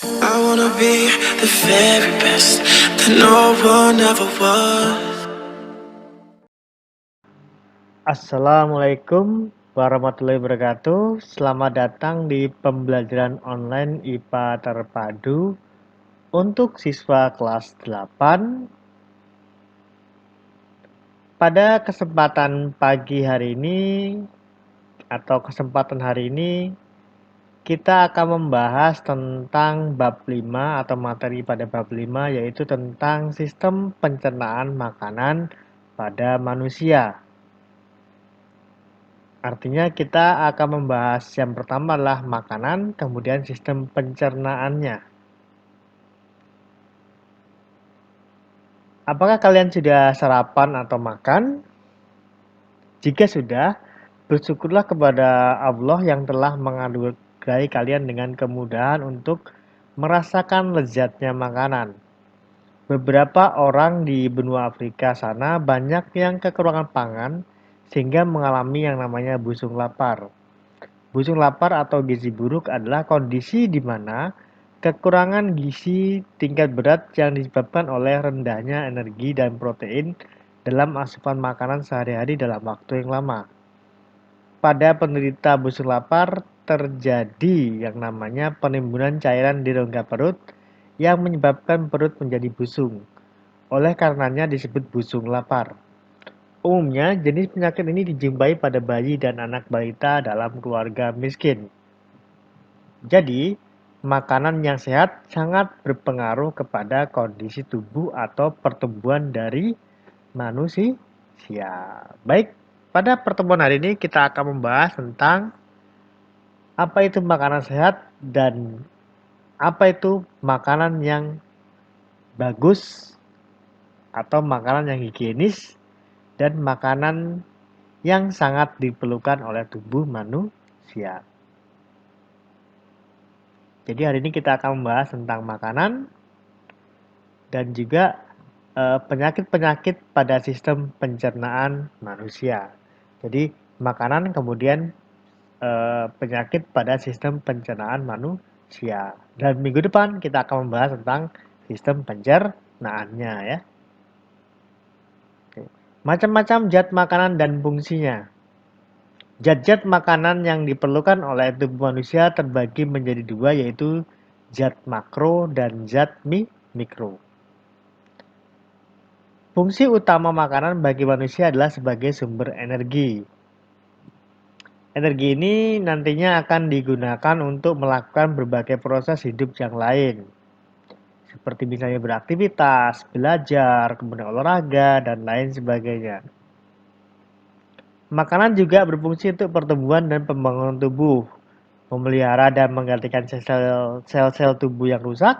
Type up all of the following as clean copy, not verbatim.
I wanna be the very best that no one ever was. Assalamualaikum warahmatullahi wabarakatuh. Selamat datang di pembelajaran online IPA terpadu untuk siswa kelas 8. Pada kesempatan pagi hari ini atau kesempatan hari ini kita akan membahas tentang bab 5 atau materi pada bab 5, yaitu tentang sistem pencernaan makanan pada manusia. Artinya kita akan membahas yang pertama adalah makanan, kemudian sistem pencernaannya. Apakah kalian sudah sarapan atau makan? Jika sudah, bersyukurlah kepada Allah yang telah menganugerahi kalian dengan kemudahan untuk merasakan lezatnya makanan. Beberapa orang di benua Afrika sana banyak yang kekurangan pangan sehingga mengalami yang namanya busung lapar. Busung lapar atau gizi buruk adalah kondisi di mana kekurangan gizi tingkat berat yang disebabkan oleh rendahnya energi dan protein dalam asupan makanan sehari-hari dalam waktu yang lama. Pada penderita busung lapar terjadi yang namanya penimbunan cairan di rongga perut yang menyebabkan perut menjadi busung. Oleh karenanya disebut busung lapar. Umumnya, jenis penyakit ini dijumpai pada bayi dan anak balita dalam keluarga miskin. Jadi, makanan yang sehat sangat berpengaruh kepada kondisi tubuh atau pertumbuhan dari manusia. Baik, pada pertemuan hari ini kita akan membahas tentang apa itu makanan sehat dan apa itu makanan yang bagus atau makanan yang higienis dan makanan yang sangat diperlukan oleh tubuh manusia. Jadi hari ini kita akan membahas tentang makanan dan juga penyakit-penyakit pada sistem pencernaan manusia. Jadi makanan kemudian penyakit pada sistem pencernaan manusia. Dan minggu depan kita akan membahas tentang sistem pencernaannya ya. Macam-macam zat makanan dan fungsinya. Zat-zat makanan yang diperlukan oleh tubuh manusia terbagi menjadi dua, yaitu zat makro dan zat mikro. Fungsi utama makanan bagi manusia adalah sebagai sumber energi. Energi ini nantinya akan digunakan untuk melakukan berbagai proses hidup yang lain, seperti misalnya beraktivitas, belajar, kemudian olahraga, dan lain sebagainya. Makanan juga berfungsi untuk pertumbuhan dan pembangunan tubuh, memelihara dan menggantikan sel-sel tubuh yang rusak,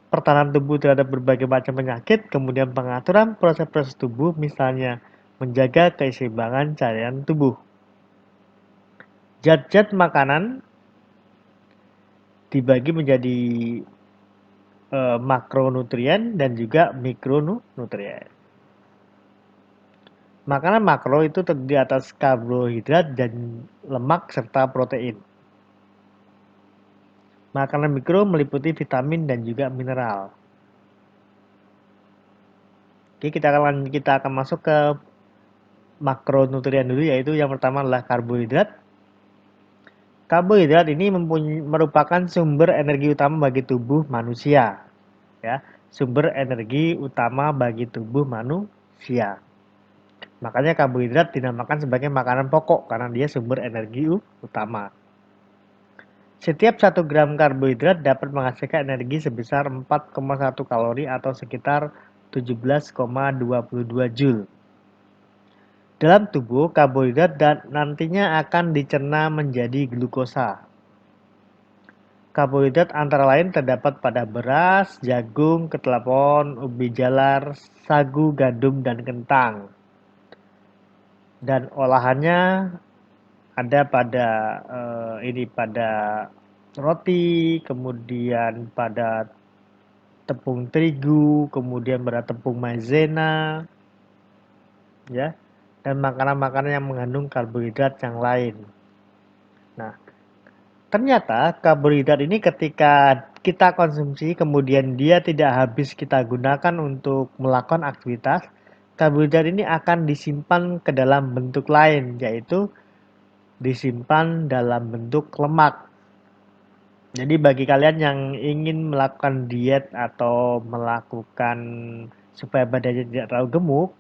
pertahanan tubuh terhadap berbagai macam penyakit, kemudian pengaturan proses-proses tubuh, misalnya menjaga keseimbangan cairan tubuh. Zat-zat makanan dibagi menjadi makronutrien dan juga mikronutrien. Makanan makro itu terdiri atas karbohidrat dan lemak serta protein. Makanan mikro meliputi vitamin dan juga mineral. Oke, kita akan masuk ke makronutrien dulu, yaitu yang pertama adalah karbohidrat. Karbohidrat ini merupakan sumber energi utama bagi tubuh manusia. Ya, sumber energi utama bagi tubuh manusia. Makanya karbohidrat dinamakan sebagai makanan pokok karena dia sumber energi utama. Setiap 1 gram karbohidrat dapat menghasilkan energi sebesar 4,1 kalori atau sekitar 17,22 Joule. Dalam tubuh, karbohidrat nantinya akan dicerna menjadi glukosa. Karbohidrat antara lain terdapat pada beras, jagung, ketelapon, ubi jalar, sagu, gandum, dan kentang. Dan olahannya ada pada pada roti, kemudian pada tepung terigu, kemudian pada tepung maizena, ya, dan makanan-makanan yang mengandung karbohidrat yang lain. Nah, Ternyata karbohidrat ini ketika kita konsumsi kemudian dia tidak habis kita gunakan untuk melakukan aktivitas, karbohidrat ini akan disimpan ke dalam bentuk lain, yaitu disimpan dalam bentuk lemak. Jadi bagi kalian yang ingin melakukan diet atau melakukan supaya badannya tidak terlalu gemuk,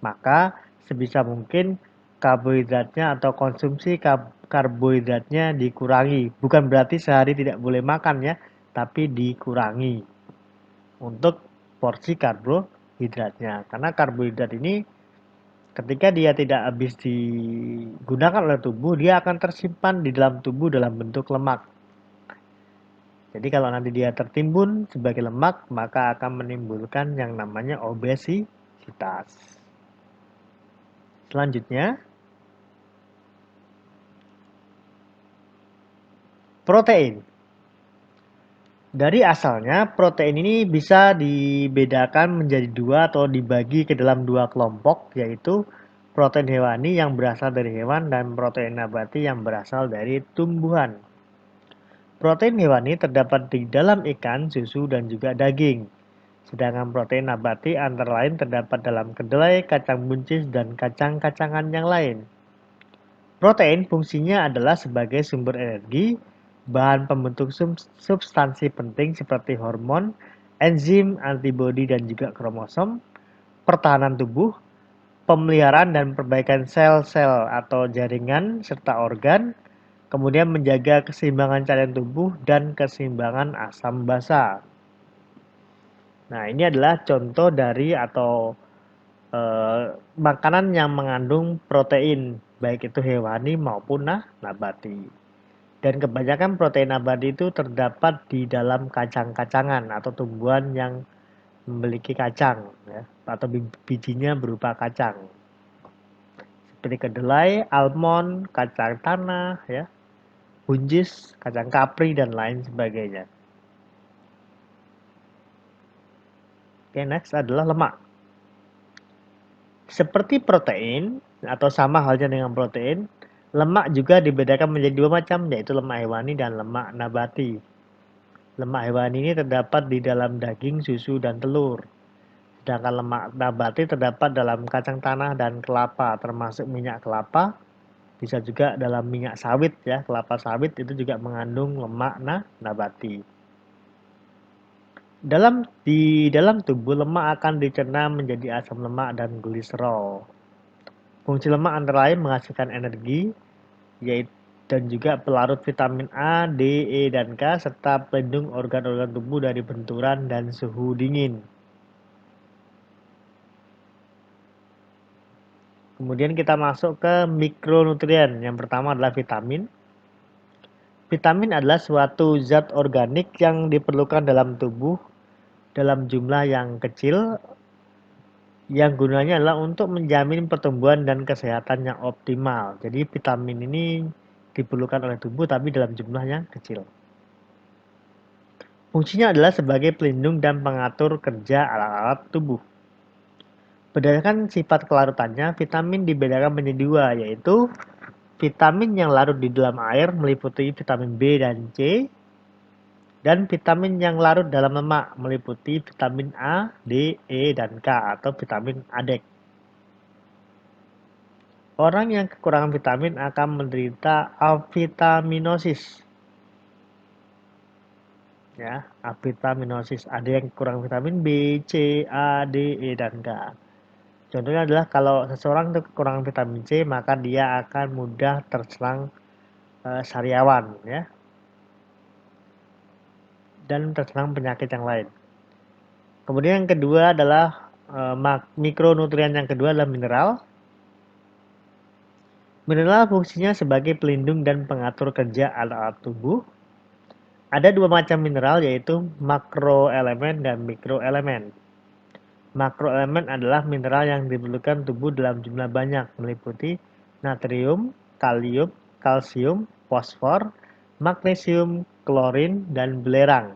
maka sebisa mungkin karbohidratnya atau konsumsi karbohidratnya dikurangi. Bukan berarti sehari tidak boleh makan ya, tapi dikurangi untuk porsi karbohidratnya. Karena karbohidrat ini ketika dia tidak habis digunakan oleh tubuh, dia akan tersimpan di dalam tubuh dalam bentuk lemak. Jadi kalau nanti dia tertimbun sebagai lemak, maka akan menimbulkan yang namanya obesitas. Selanjutnya, protein. Dari asalnya, protein ini bisa dibedakan menjadi dua atau dibagi ke dalam dua kelompok, yaitu protein hewani yang berasal dari hewan dan protein nabati yang berasal dari tumbuhan. Protein hewani terdapat di dalam ikan, susu, dan juga daging. Sedangkan protein nabati antara lain terdapat dalam kedelai, kacang buncis, dan kacang-kacangan yang lain. Protein fungsinya adalah sebagai sumber energi, bahan pembentuk substansi penting seperti hormon, enzim, antibodi, dan juga kromosom, pertahanan tubuh, pemeliharaan dan perbaikan sel-sel atau jaringan serta organ, kemudian menjaga keseimbangan cairan tubuh dan keseimbangan asam basa. Nah, ini adalah contoh dari atau makanan yang mengandung protein, baik itu hewani maupun nabati. Dan kebanyakan protein nabati itu terdapat di dalam kacang-kacangan atau tumbuhan yang memiliki kacang, ya, atau bijinya berupa kacang. Seperti kedelai, almond, kacang tanah, ya, buncis, kacang kapri, dan lain sebagainya. Oke, next adalah lemak. Seperti protein, atau sama halnya dengan protein, lemak juga dibedakan menjadi dua macam, yaitu lemak hewani dan lemak nabati. Lemak hewani ini terdapat di dalam daging, susu, dan telur. Sedangkan lemak nabati terdapat dalam kacang tanah dan kelapa, termasuk minyak kelapa, bisa juga dalam minyak sawit ya, kelapa sawit itu juga mengandung lemak nabati. Di dalam tubuh lemak akan dicerna menjadi asam lemak dan gliserol. Fungsi lemak antara lain menghasilkan energi, yaitu dan juga pelarut vitamin A, D, E, dan K, serta pelindung organ-organ tubuh dari benturan dan suhu dingin. Kemudian kita masuk ke mikronutrien. Yang pertama adalah vitamin. Vitamin adalah suatu zat organik yang diperlukan dalam tubuh dalam jumlah yang kecil, yang gunanya adalah untuk menjamin pertumbuhan dan kesehatan yang optimal. Jadi vitamin ini diperlukan oleh tubuh tapi dalam jumlah yang kecil. Fungsinya adalah sebagai pelindung dan pengatur kerja alat-alat tubuh. Berdasarkan sifat kelarutannya, vitamin dibedakan menjadi dua, yaitu vitamin yang larut di dalam air meliputi vitamin B dan C, dan vitamin yang larut dalam lemak meliputi vitamin A, D, E, dan K atau vitamin ADEK. Orang yang kekurangan vitamin akan menderita avitaminosis. Ya, avitaminosis. Ada yang kurang vitamin B, C, A, D, E, dan K. Contohnya adalah kalau seseorang itu kekurangan vitamin C, maka dia akan mudah terserang sariawan, ya, dan terserang penyakit yang lain. Kemudian yang kedua adalah mikronutrien yang kedua adalah mineral. Mineral fungsinya sebagai pelindung dan pengatur kerja alat-alat tubuh. Ada dua macam mineral, yaitu makroelemen dan mikroelemen. Makroelemen adalah mineral yang diperlukan tubuh dalam jumlah banyak, meliputi natrium, kalium, kalsium, fosfor, magnesium, klorin, dan belerang.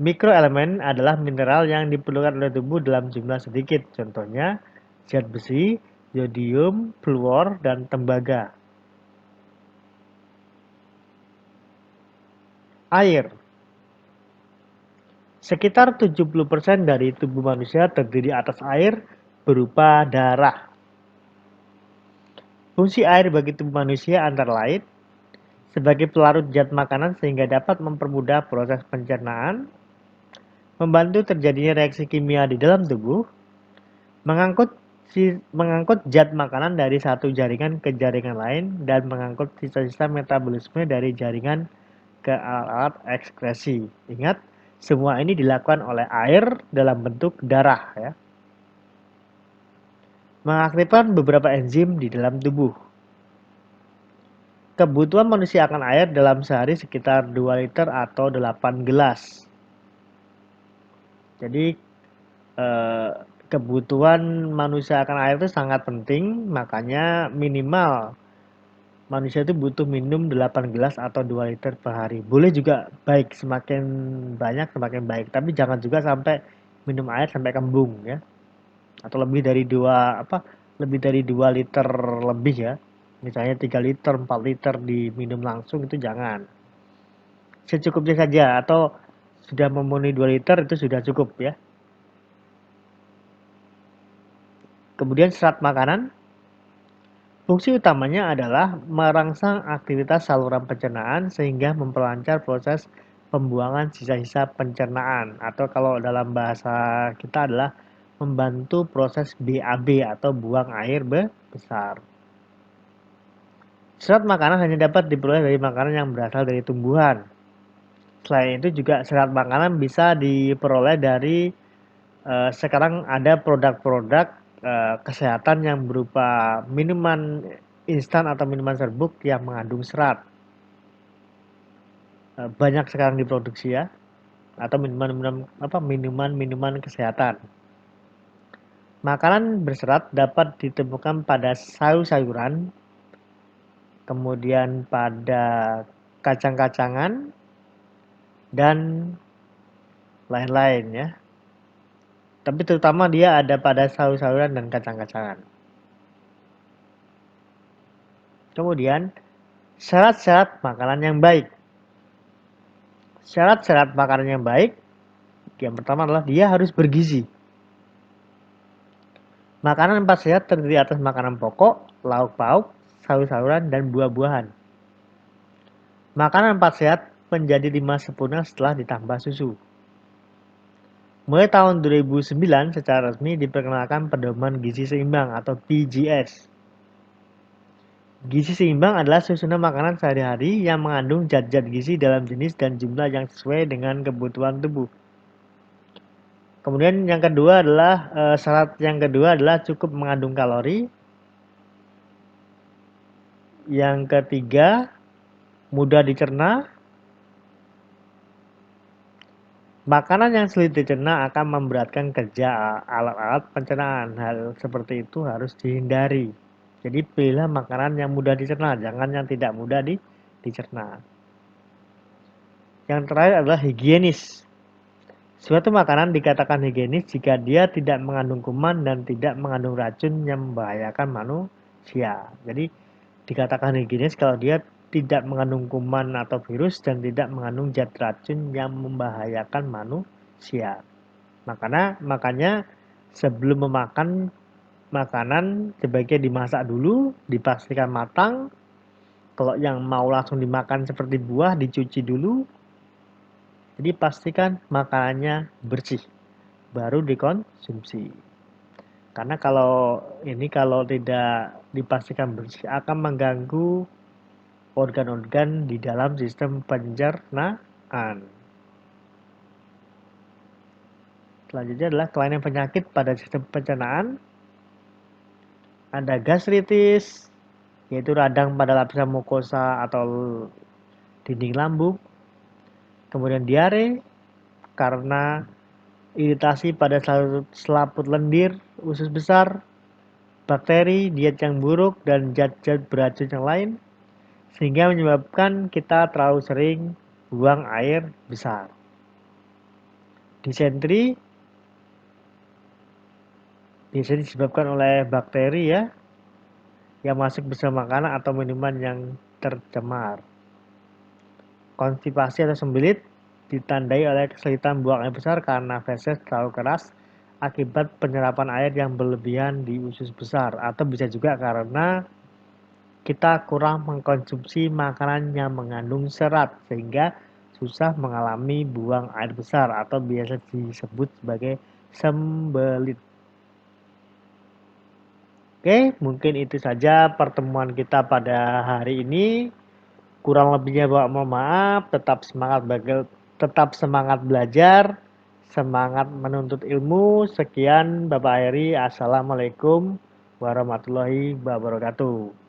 Mikroelemen adalah mineral yang diperlukan oleh tubuh dalam jumlah sedikit, contohnya zat besi, yodium, fluor, dan tembaga. Air. Sekitar 70% dari tubuh manusia terdiri atas air berupa darah. Fungsi air bagi tubuh manusia antara lain sebagai pelarut zat makanan sehingga dapat mempermudah proses pencernaan, membantu terjadinya reaksi kimia di dalam tubuh, mengangkut mengangkut zat makanan dari satu jaringan ke jaringan lain, dan mengangkut sisa-sisa metabolisme dari jaringan ke alat-alat ekskresi. Ingat, semua ini dilakukan oleh air dalam bentuk darah ya. Mengaktifkan beberapa enzim di dalam tubuh. Kebutuhan manusia akan air dalam sehari sekitar 2 liter atau 8 gelas. Jadi kebutuhan manusia akan air itu sangat penting, makanya minimal manusia itu butuh minum 8 gelas atau 2 liter per hari. Boleh juga baik, semakin banyak semakin baik, tapi jangan juga sampai minum air sampai kembung ya. Atau lebih dari 2 liter lebih ya. Misalnya 3 liter, 4 liter diminum langsung itu jangan. Secukupnya saja atau sudah memenuhi 2 liter itu sudah cukup ya. Kemudian serat makanan. Fungsi utamanya adalah merangsang aktivitas saluran pencernaan sehingga memperlancar proses pembuangan sisa-sisa pencernaan, atau kalau dalam bahasa kita adalah membantu proses BAB atau buang air besar. Serat makanan hanya dapat diperoleh dari makanan yang berasal dari tumbuhan. Selain itu juga serat makanan bisa diperoleh dari sekarang ada produk-produk kesehatan yang berupa minuman instan atau minuman serbuk yang mengandung serat. Banyak sekarang diproduksi ya, atau minuman kesehatan. Makanan berserat dapat ditemukan pada sayur-sayuran, kemudian pada kacang-kacangan, dan lain-lain ya. Tapi terutama dia ada pada sayur-sayuran dan kacang-kacangan. Kemudian, syarat-syarat makanan yang baik. Syarat-syarat makanan yang baik, yang pertama adalah dia harus bergizi. Makanan 4 sehat terdiri atas makanan pokok, lauk pauk, sayur-sayuran, dan buah-buahan. Makanan 4 sehat menjadi 5 sempurna setelah ditambah susu. Mulai tahun 2009 secara resmi diperkenalkan pedoman gizi seimbang atau PGS. Gizi seimbang adalah susunan makanan sehari-hari yang mengandung zat-zat gizi dalam jenis dan jumlah yang sesuai dengan kebutuhan tubuh. Kemudian yang kedua adalah syarat yang kedua adalah cukup mengandung kalori. Yang ketiga, mudah dicerna. Makanan yang sulit dicerna akan memberatkan kerja alat-alat pencernaan. Hal seperti itu harus dihindari. Jadi pilihlah makanan yang mudah dicerna, jangan yang tidak mudah dicerna. Yang terakhir adalah higienis. Suatu makanan dikatakan higienis jika dia tidak mengandung kuman dan tidak mengandung racun yang membahayakan manusia. Jadi dikatakan higienis kalau dia tidak mengandung kuman atau virus dan tidak mengandung zat racun yang membahayakan manusia. Makanya sebelum memakan makanan sebaiknya dimasak dulu, dipastikan matang. Kalau yang mau langsung dimakan seperti buah dicuci dulu. Jadi pastikan makanannya bersih baru dikonsumsi. Karena kalau tidak dipastikan bersih akan mengganggu organ-organ di dalam sistem pencernaan. Selanjutnya adalah kelainan penyakit pada sistem pencernaan. Ada gastritis, yaitu radang pada lapisan mukosa atau dinding lambung. Kemudian diare karena iritasi pada selaput lendir, usus besar, bakteri, diet yang buruk, dan zat-zat beracun yang lain, sehingga menyebabkan kita terlalu sering buang air besar. Disentri biasanya disebabkan oleh bakteri ya, yang masuk bersama makanan atau minuman yang tercemar. konstipasi atau sembelit ditandai oleh kesulitan buang air besar karena feses terlalu keras akibat penyerapan air yang berlebihan di usus besar, atau bisa juga karena kita kurang mengkonsumsi makanan yang mengandung serat sehingga susah mengalami buang air besar atau biasa disebut sebagai sembelit. Oke, mungkin itu saja pertemuan kita pada hari ini. Kurang lebihnya mohon maaf, tetap semangat belajar, semangat menuntut ilmu. Sekian Bapak Heri, Assalamualaikum warahmatullahi wabarakatuh.